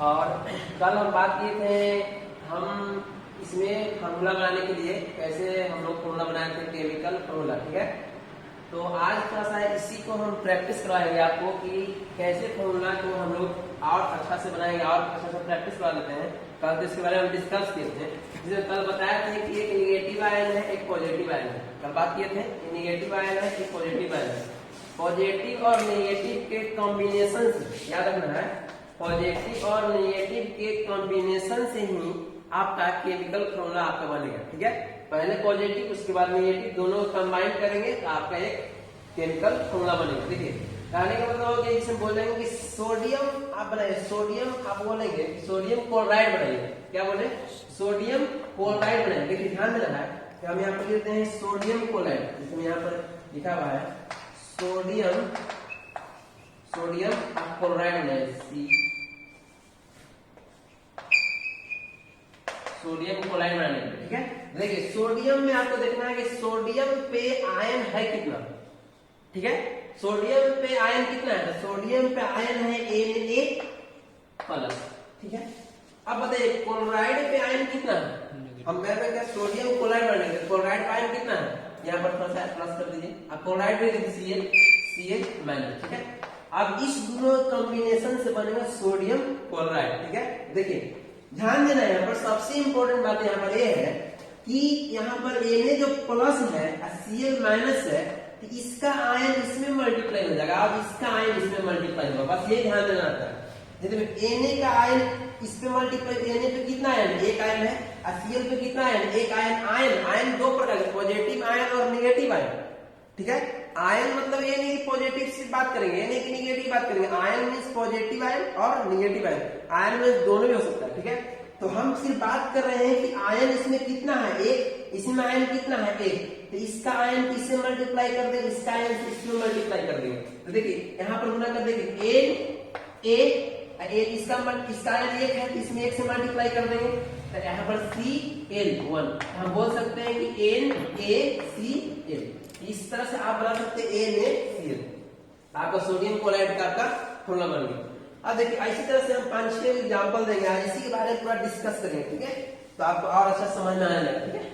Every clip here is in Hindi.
और कल हम बात किए थे हम इसमें फार्मूला बनाने के लिए कैसे हम लोग फार्मूला बनाए थे, केमिकल फार्मूला। ठीक है, तो आज थोड़ा सा इसी को हम प्रैक्टिस करवाएंगे आपको कि कैसे फार्मूला को हम लोग और अच्छा से बनाएंगे और अच्छा से प्रैक्टिस करवा लेते हैं। कल तो इसके बारे में डिस्कस किए थे, जिसे कल बताया था कि एक निगेटिव आयन है, एक पॉजिटिव आयन है। कल बात किए थे निगेटिव आयन है, एक पॉजिटिव आयन है। पॉजिटिव और निगेटिव के कॉम्बिनेशन से, याद रखना है, पॉजिटिव और निगेटिव के कॉम्बिनेशन से ही आपका केमिकल फॉर्मूला आपका बनेगा। ठीक है, पहले पॉजिटिव उसके बाद निगेटिव, दोनों कंबाइन करेंगे तो आपका एक केमिकल फॉर्मूला बनेगा। देखिए, कहने का मतलब होगा जिसे बोलेंगे कि सोडियम आप बनाइए, सोडियम आप बोलेंगे सोडियम क्लोराइड बनाइए। क्या बोले? सोडियम क्लोराइड बनाइए। देखिए ध्यान देना है कि हम यहाँ पर लिखते हैं सोडियम क्लोराइड, जिसमें यहाँ पर लिखा हुआ है सोडियम क्लोराइड बनाइए, सोडियम क्लोराइड बनाने के। ठीक है, देखिए सोडियम में आपको देखना है कि सोडियम पे आयन है कितना। ठीक है, सोडियम पे आयन कितना है? सोडियम पे आयन है Na+। ठीक है, अब बताइए क्लोराइड पे आयन कितना है? हम क्या सोडियम क्लोराइड बनाएंगे, क्लोराइड पे आयन कितना है? यहाँ पर थोड़ा सा प्लस कर दीजिए, अब क्लोराइड में Cl-। ठीक है, अब इस दोनों कॉम्बिनेशन से बनेगा सोडियम क्लोराइड। ठीक है, देखिए ध्यान देना है, यहाँ पर सबसे इंपॉर्टेंट बात यहाँ पर ये है कि यहाँ पर Na जो प्लस है Cl- है, तो इसका आयन इसमें मल्टीप्लाई हो जाएगा। अब इसका आयन इसमें मल्टीप्लाई होगा, बस ये ध्यान देना आता है। जैसे Na का आयन इस पे मल्टीप्लाई, Na पे कितना आयन? एक आयन है, और Cl पे कितना आयन? एक आयन। आयन दो प्रकार के, पॉजिटिव आयन और निगेटिव आयन। ठीक है, आयन मतलब ये नहीं कि पॉजिटिव से बात करेंगे, ये नहीं कि निगेटिव बात करेंगे। आयन मीन्स पॉजिटिव आयन और निगेटिव आयन, आयन में दोनों भी हो सकता है। ठीक है, तो हम सिर्फ बात कर रहे हैं कि आयन इसमें कितना है? एक। इसमें आयन कितना है? एक। तो इसका आयन किससे मल्टीप्लाई कर देंगे? इसका आयन इसमें मल्टीप्लाई कर देंगे। तो देखिए यहाँ पर गुना कर देंगे इसका आयन एक है, इसमें एक से मल्टीप्लाई कर देंगे, तो यहाँ पर Cl1 हम बोल सकते हैं कि NaCl। इस तरह से आप बना सकते हैं NaCl, आपका सोडियम क्लोराइड का आपका फॉर्मूला बन गया। अब देखिए इसी तरह से हम 5-6 एग्जांपल देंगे, आज इसी के बारे में पूरा डिस्कस करेंगे। ठीक है, तो आपको और अच्छा समझ में आने लगेगा। ठीक है,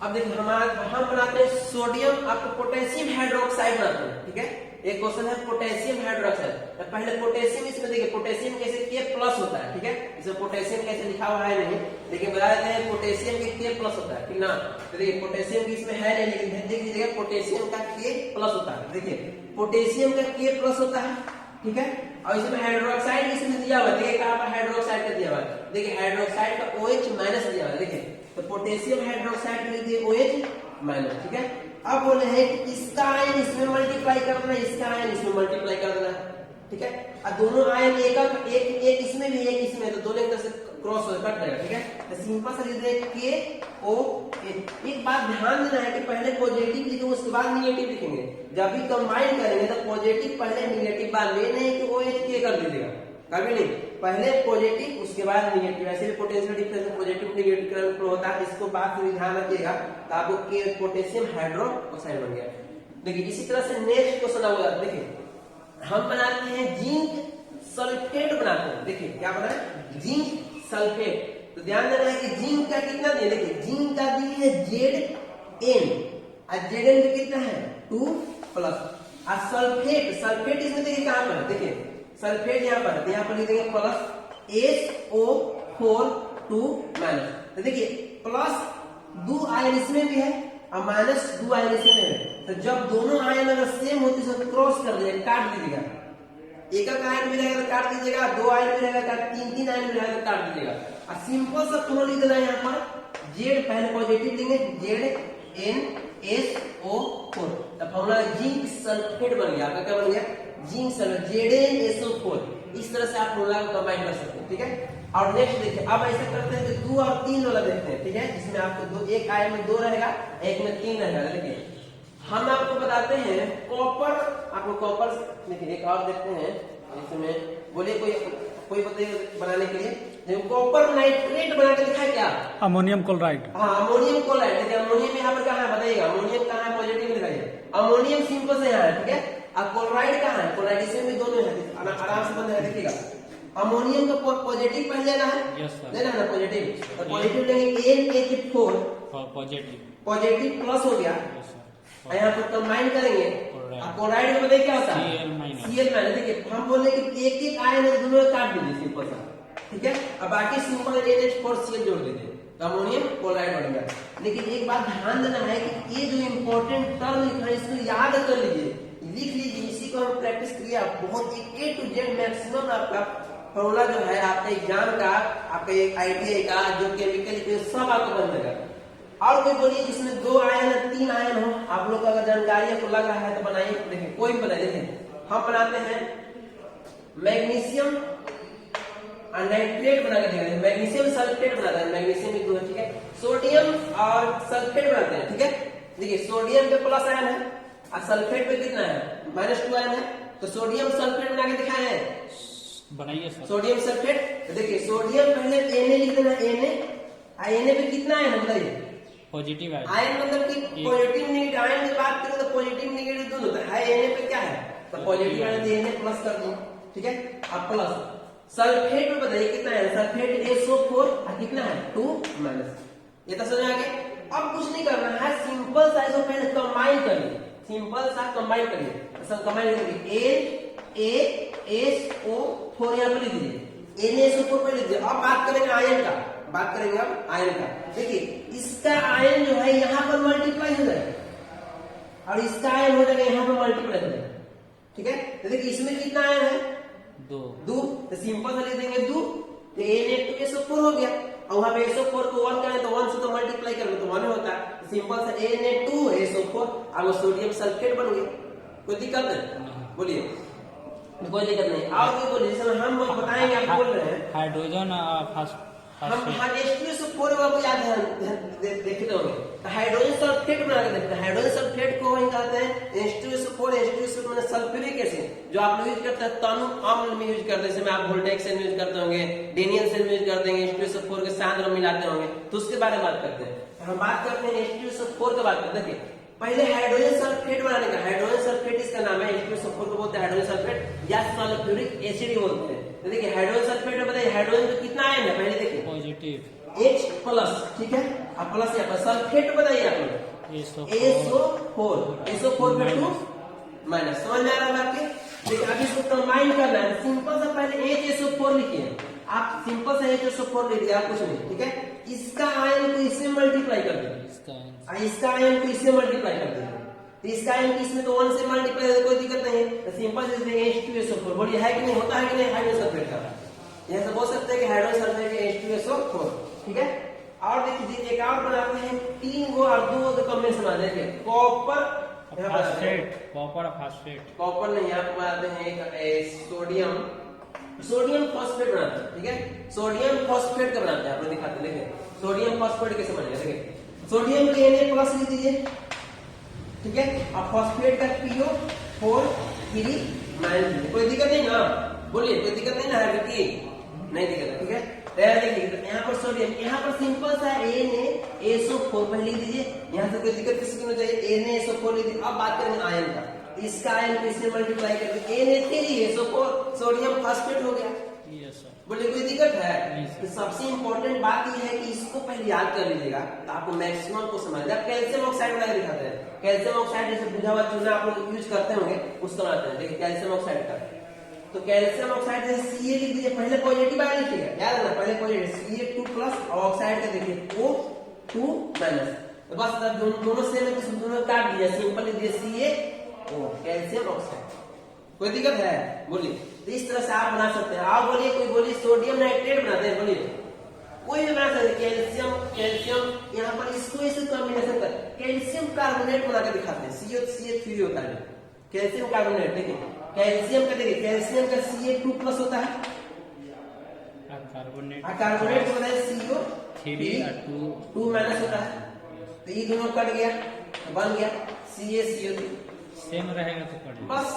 अब देखिए हम बनाते हैं सोडियम, आपको पोटेशियम हाइड्रोक्साइड बनाते हैं। ठीक है, एक क्वेश्चन है पोटेशियम हाइड्रोक्साइड, तो पहले पोटेशियम इसमें देखिए पोटेशियम कैसे K+ होता है। ठीक है, इसमें पोटेशियम कैसे लिखा हुआ है नहीं, लेकिन बता देते हैं पोटेशियम के K+ होता है। ठीक ना, तो देखिए पोटेशियम की इसमें है नहीं, लेकिन देख लीजिएगा पोटेशियम का K+ होता है। देखिए पोटेशियम का K+ होता है। ठीक है, और इसमें हाइड्रोक्साइड इसमें दिया हुआ है, देखिए कहां पर हाइड्रोक्साइड का दिया हुआ है, देखिए हाइड्रोक्साइड का OH- दिया हुआ है। देखिए तो पोटेशियम हाइड्रोक्साइड लिख दिए OH-। ठीक है, अब बोले हैं कि इसका आयन इसमें मल्टीप्लाई कर देना, इसका आयन इसमें मल्टीप्लाई कर देना। ठीक है, और दोनों आयन एक इसमें भी एक इसमें, तो दोनों एक तरह से क्रॉस हो कट जाएगा। ठीक है, तो सिंपल सा लिख दे KOH। एक बात ध्यान देना है कि पहले पॉजिटिव लिखेंगे उसके बाद निगेटिव लिखेंगे। जब भी कंबाइन करेंगे तो पॉजिटिव पहले निगेटिव बाद में, नहीं कि OH कर दीजिएगा, कभी नहीं, पहले पॉजिटिव उसके बाद निगेटिव। ऐसे भी पोटेशियम डिफरेंस पॉजिटिव निगेटिव होता है, इसको बात में ध्यान रखिएगा, तो आपको पोटेशियम हाइड्रोक्साइड बन गया। देखिए इसी तरह से नेक्स्ट क्वेश्चन होगा, देखिए हम बनाते हैं जिंक सल्फेट बनाते हैं। देखिए क्या बना है? Zinc sulphate. तो ध्यान देना है कि जिंक का कितना दिया, देखिए जिंक का दी है Zn, और Zn पे कितना है 2+, और सल्फेट इसमें देखिए कहां पर है, देखिए सल्फेट यहाँ पर लिख देंगे SO4 2-। तो देखिए प्लस 2 आयन इसमें भी है और -2 आयन इसमें है, तो जब दोनों आयन अगर सेम होती है तो क्रॉस कर दीजिएगा, काट दीजिएगा। एक आयन भी रहेगा तो काट दीजिएगा, 2 आयन भी रहेगा, 3 आयन भी रहेगा तो काट दीजिएगा। और सिंपल सा फॉर्मूला लिख देना है यहाँ पर, Z पहले पॉजिटिव लेंगे ZnSO4, तो फॉर्मूला जिंक सल्फेट बन गया। आपका क्या बन गया? Zinc sulphate ZnSO4। इस तरह से आप फॉर्मूला को कंबाइन कर सकते हैं। ठीक है, और नेक्स्ट देखिए अब ऐसा करते हैं कि 2 और 3 वाला देखते हैं। ठीक है, जिसमें आपको एक आयन में 2 रहेगा, एक में 3 रहेगा। देखिए हम आपको बताते हैं कॉपर, आपको कॉपर देखिए एक और देखते हैं, इसमें बोलिए कोई बताइए बनाने के लिए। कॉपर नाइट्रेट बना के लिखा है क्या? Ammonium chloride. हाँ अमोनियम क्लोराइड। देखिए अमोनियम यहाँ पर कहाँ है बताइएगा, अमोनियम कहाँ है? पॉजिटिव दिखाइए, अमोनियम सिंपल से यहाँ है। ठीक है, और क्लोराइड कहाँ है? क्लोराइड इसमें भी दोनों है, आराम से बंद है, देखिएगा अमोनियम का पॉजिटिव पहले लेना है, लेना है ना पॉजिटिव, और पॉजिटिव लेंगे NH4 पॉजिटिव प्लस हो गया, यहाँ पर कंबाइन करेंगे, क्लोराइड में बताइए क्या होता है Cl माइनस। देखिए हम बोले कि एक एक आयन दोनों काट दीजिए सिंपल सा, ठीक है, अब बाकी सिंपल NH4Cl जोड़ दीजिए, अमोनियम क्लोराइड बन गया। लेकिन एक बात ध्यान देना है कि ये जो इम्पोर्टेंट टर्म लिखा है इसको याद कर लीजिए, लिख लीजिए, इसी को हम प्रैक्टिस किया, बहुत A to Z मैक्सिमम आपका फॉर्मूला जो है आपका एग्जाम का, आपका ITI का जो केमिकल सब आपको बन जाएगा। और कोई बोलिए जिसमें 2 आयन है 3 आयन हो, आप लोग को अगर जानकारी आपको लग रहा है तो बनाइए, देखिए कोई भी बनाइए। देखिए हम बनाते हैं मैग्नीशियम नाइट्रेट बना के देखेंगे, मैग्नीशियम सल्फेट बनाते हैं, मैग्नीशियम भी 2 है, ठीक है, सोडियम और सल्फेट बनाते हैं, ठीक है। देखिए सोडियम पे प्लस आयन है और सल्फेट पे कितना है -2 आयन है, तो सोडियम सल्फेट बना के दिखाए हैं, बनाइए सर। Sodium sulphate. देखिए सोडियम पहले Na लिख देना, Na पे कितना आयन है बताइए, पॉजिटिव आयन मतलब कि पॉजिटिव नेगेटिव, आयन की बात करें तो पॉजिटिव नेगेटिव दोनों होता है, Na पे क्या है तो पॉजिटिव आयन, तो Na प्लस कर दो, ठीक है। अब प्लस सल्फेट में बताइए कितना है, सल्फेट SO4 और कितना है 2 माइनस, ये तो समझ आ गया। अब कुछ नहीं करना है, सिंपल सा इसको पहले कंबाइन करिए, सिंपल सा कंबाइन करिए, सब कंबाइन करिए, NaSO4 यहाँ पे लिख दीजिए, NaSO4 पे लिख दीजिए। अब बात करेंगे आयन का, बात करेंगे अब आयन का। देखिए इसका आयन जो है यहाँ पर मल्टीप्लाई हो जाएगा और इसका आयन हो जाएगा यहाँ पर मल्टीप्लाई हो जाएगा, ठीक है। तो देखिए इसमें कितना आयन है 2, तो सिंपल सा लिख देंगे 2, तो Na2SO4 हो गया, और वहां पे SO4 को 1 करें तो 1 से तो मल्टीप्लाई करेंगे तो 1 होता है, तो सिंपल सा Na2SO4 अब सोडियम सल्फेट बन गया। कोई दिक्कत है बोलिए, कोई दिक्कत नहीं। और कोई बोलिए, जैसे हम बताएंगे, आप बोल रहे हैं हाइड्रोजन हम H2SO4 आपको याद है देखे होंगे, तो हाइड्रोजन सल्फेट बना के देखते हैं, हाइड्रोजन सल्फेट को वही कहते हैं H2SO4, H2SO मैंने सल्फ्यूरिक एसिड जो आप लोग यूज करते हैं तनु अम्ल में यूज करते हैं, जैसे आप वोल्टेक सेल में यूज करते होंगे, डेनियल सेल में यूज करते हैं, H2SO4 के साथ मिलाते होंगे, तो उसके बारे में बात करते हैं। हम बात करते हैं H2SO4 की बात करते हैं। देखिए पहले हाइड्रोजन सल्फेट बनाने का, हाइड्रोजन सल्फेट इसका नाम है, H2SO4 को बोलते हैं हाइड्रोजन सल्फेट या सल्फ्यूरिक एसिड ही बोलते हैं। तो देखिए हाइड्रोजन सल्फेट में बताइए हाइड्रोजन तो कितना आयन है, पहले देखिए पॉजिटिव H प्लस, ठीक है, अब प्लस यहाँ पर सल्फेट बताइए आप लोग SO4 पे 2 माइनस, समझ में आ रहा है आपके। देखिए अब इसको कंबाइन करना है, सिंपल सा पहले HSO4 लिखिए, आप सिंपल सा HSO4 लिख दिए, आप कुछ नहीं, ठीक है। इसका आयन को इससे मल्टीप्लाई कर दीजिए, इसका आयन को इससे मल्टीप्लाई कर दीजिए, तो इसका आयन इसमें तो 1 से मल्टीप्लाई है, कोई दिक्कत नहीं है, तो सिंपल से H2SO4 बोलिए है कि नहीं, होता है कि नहीं हाइड्रोजन सल्फेट का, यह तो बोल सकते हैं कि हाइड्रोजन सल्फेट H2SO4, ठीक है। और देखिए एक और बनाते हैं, 3 गो और 2 का कॉम्बिनेशन आ जाएगा, copper phosphate, copper phosphate, copper नहीं, यहाँ पर बनाते हैं एक सोडियम फॉस्फेट बनाते हैं, ठीक है, सोडियम फॉस्फेट का बनाते हैं, आप लोग दिखाते हैं, देखिए सोडियम फॉस्फेट कैसे बनेगा। देखिए सोडियम के Na प्लस लिख दीजिए, ठीक है, और फॉस्फेट का PO4 3 माइनस, कोई दिक्कत नहीं ना, बोलिए कोई दिक्कत नहीं ना है कि नहीं दिक्कत है, ठीक है। देखिए यहाँ पर सोडियम, यहाँ पर सिंपल सा NaSO4 पहले लिख दीजिए, यहाँ से कोई दिक्कत किसी को नहीं चाहिए, NaSO4 लिख दीजिए। अब बात करेंगे आयन का, इसका आयन को इससे मल्टीप्लाई करके Na3SO4 सोडियम फॉस्फेट हो गया, बोले कोई दिक्कत है। तो सबसे इंपॉर्टेंट बात यह है कि इसको पहले याद कर लीजिएगा, तो आपको मैक्सिमम को समझ जाए। कैल्शियम ऑक्साइड बना के दिखाते हैं, कैल्शियम ऑक्साइड जैसे बुझा हुआ चूना आप लोग यूज करते होंगे, उसका बनाते हैं। देखिए कैल्शियम ऑक्साइड का, तो कैल्शियम ऑक्साइड जैसे Ca लिख दीजिए, पहले पॉजिटिव आयन लिखिएगा, याद है ना, पहले पॉजिटिव Ca2 प्लस, और ऑक्साइड का देखिए O2 माइनस, तो बस दोनों से दोनों काट दिया, सिंपल लिख दिए CaO, कैल्शियम ऑक्साइड। कोई दिक्कत है बोलिए, तो इस तरह से आप बना सकते हैं। आप बोलिए, कोई बोलिए सोडियम नाइट्रेट बनाते हैं, बोलिए कोई भी बना सकते हैं, कैल्शियम यहाँ पर इसको इसे कॉम्बिनेशन कर कैल्शियम कार्बोनेट बना के दिखाते हैं, CH3 होता है कैल्शियम कार्बोनेट। देखिए कैल्शियम का, देखिए कैल्शियम का Ca2 प्लस होता है, कार्बोनेट होता है CO3 2 माइनस होता है, तो ये दोनों कट गया, बन गया CaCO2, सेम रहेगा तो कट, बस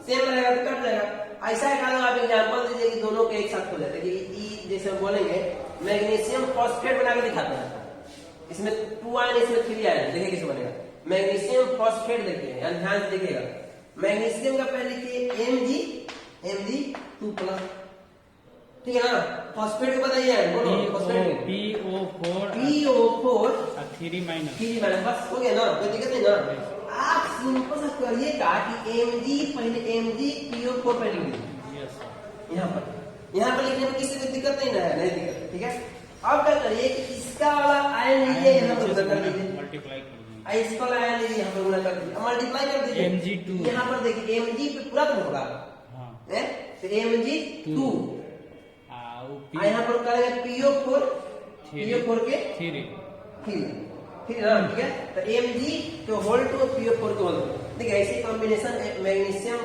सेम रहेगा तो कट जाएगा। ऐसा एक आप एग्जांपल दीजिए कि दोनों के एक साथ हो जाते हैं। जैसे हम बोलेंगे मैग्नीशियम फॉस्फेट बना के दिखाते हैं, इसमें 2 आयन, इसमें 3 आयन, देखिए कैसे बनेगा मैग्नीशियम फॉस्फेट। देखिए ध्यान से देखिएगा, मैग्नीशियम का पहले लिखिए Mg2 प्लस, ठीक है ना। फॉस्फेट को बताइए, बोलो phosphate PO4 PO4 3 minus 3 minus, बस हो गया ना, कोई दिक्कत नहीं ना। आप सिंपल सा करिएगा कि Mg पहले Mg PO4 पहले लिख दीजिए यस सर। यहाँ पर लिखने में किसी को दिक्कत नहीं ना है, नहीं दिक्कत, ठीक है। अब क्या करिए कि इसका वाला आयन लीजिए, यहाँ पर गुणा कर दीजिए, मल्टीप्लाई कर दीजिए। इसका वाला आयन लीजिए, यहाँ पर गुणा कर दीजिए, मल्टीप्लाई कर दीजिए। Mg2 यहाँ पर देखिए Mg पे पूरा तो होगा, हाँ है तो Mg2 यहाँ पर करेंगे PO4 के 3 ठीक है ना, ठीक है। तो Mg के होल टू PO4 के होल, देखिए ऐसे कॉम्बिनेशन मैग्नीशियम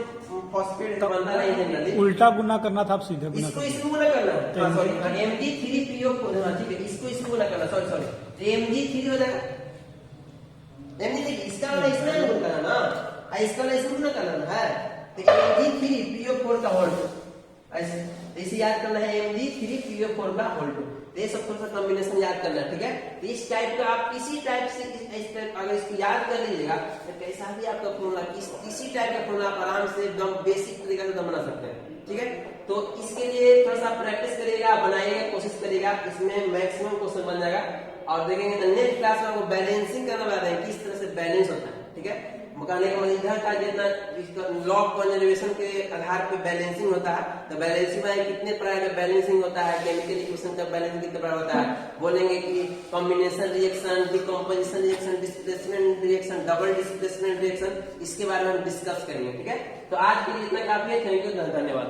फॉस्फेट बनता नहीं है ना, उल्टा गुना करना था, आप सीधे गुना इसको कर इसमें गुना करना है, सॉरी Mg3PO4, हाँ ठीक है, इसको इसमें गुना करना, सॉरी तो Mg3 हो जाएगा। Mg देखिए इसका वाला इसमें गुना करना ना, इसका वाला इसमें गुना करना है, तो Mg3PO4 का होल टू, ऐसे याद करना है Mg3PO4 का होल टू। ये सब थोड़ा सा कॉम्बिनेशन याद करना है, ठीक है। तो इस टाइप का आप किसी टाइप से इस टाइप अगर इसको याद कर लीजिएगा तो कैसा भी आपका फॉर्मूला किसी टाइप का फॉर्मूला आप आराम से एकदम बेसिक तरीके से बना सकते हैं, ठीक है। तो इसके लिए थोड़ा सा प्रैक्टिस करिएगा, बनाइएगा, कोशिश करिएगा, इसमें मैक्सिमम क्वेश्चन बन जाएगा। और देखेंगे नेक्स्ट क्लास में आपको बैलेंसिंग करना बता देंगे, किस तरह से बैलेंस होता है, ठीक है। मकाने का मतलब इधर का जितना लॉग कंजर्वेशन के आधार पे बैलेंसिंग होता है, तो बैलेंसिंग में कितने प्रकार का बैलेंसिंग होता है, केमिकल इक्वेशन का बैलेंसिंग कितने प्रकार होता है, बोलेंगे कि combination reaction, decomposition reaction, displacement reaction, double displacement reaction, इसके बारे में हम डिस्कस करेंगे, ठीक है। तो आज के लिए इतना काफी है, थैंक यू, धन्यवाद।